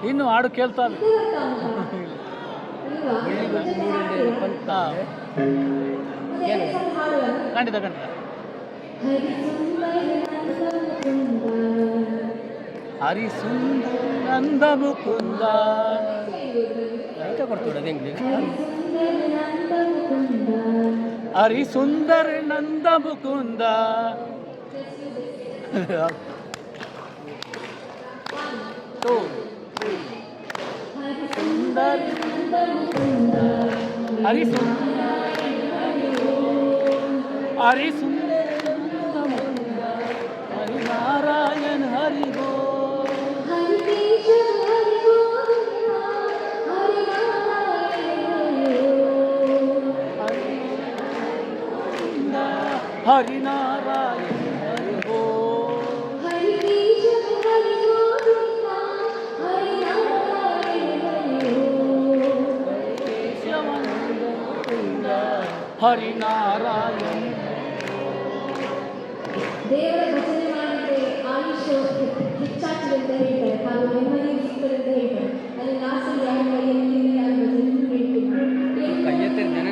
ಇನ್ನು ಹಾಡು ಕೇಳ್ತಾವೆ. ಖಂಡಿತ ಖಂಡಿತ. ಹರಿಸುಂದರ ನಂದ ಮುಕುಂದ ಹರಿಸುಂದರ ನಂದ ಮುಕುಂದ ಸುಂದರ हरिसुंदर हरि नारायण हरि गो हरि नारायण हरि गो हरि नारायण. ದೇವರ ಭಜನೆ ಮಾಡಿದ್ರೆ ಆಯುಷ್ಯ ಹೆಚ್ಚಾಗ್ತದೆ ಅಂತ ಹೇಳ್ತಾರೆ, ಹಾಗೂ ನೆಮ್ಮದಿ ಸಿಗ್ತದೆ ಅಂತ ಹೇಳ್ತಾರೆ. ಅಲ್ಲಿ ಲಾಸ್ಟಲ್ಲಿ ಯಾರು ಕೈಯಲ್ಲಿ ಯಾರು ಭಜನೆ ತಿಂತಾರೆ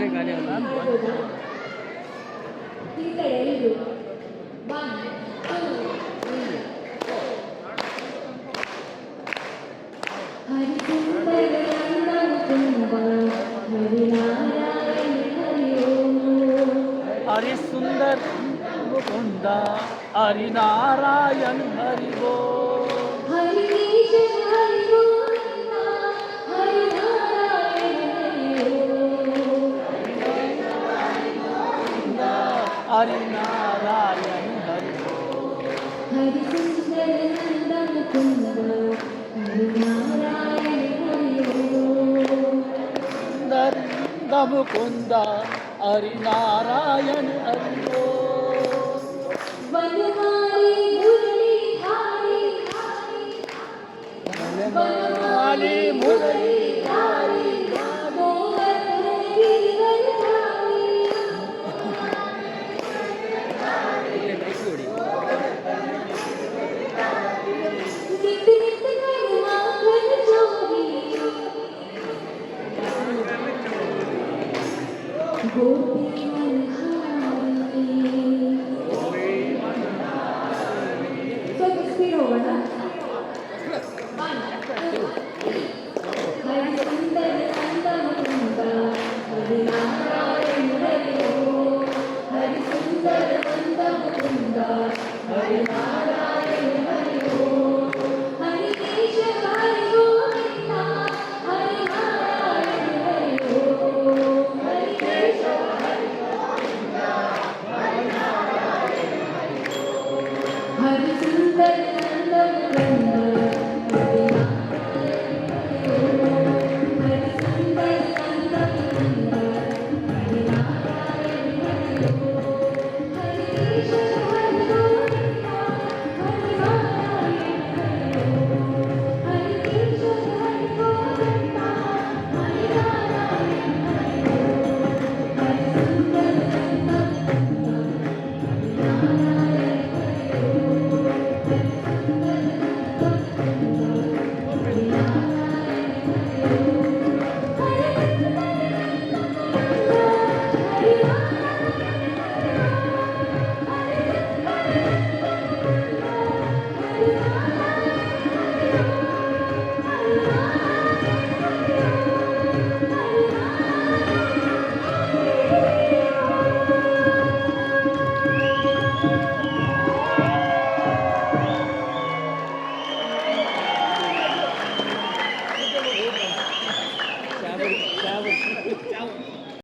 ಎಲ್ರು ಬಾಂಗ್ हरि सुंदर मुकुंद हरि नारायण हरि गो हरि हरि नारायण हरि गो हरि सुंदर नंद मुकुंद हरि नारायण हरि गो नंद मुकुंद हरि नारायण हरि गो वनमाली मुरली धारी वनमाली मुरली धारी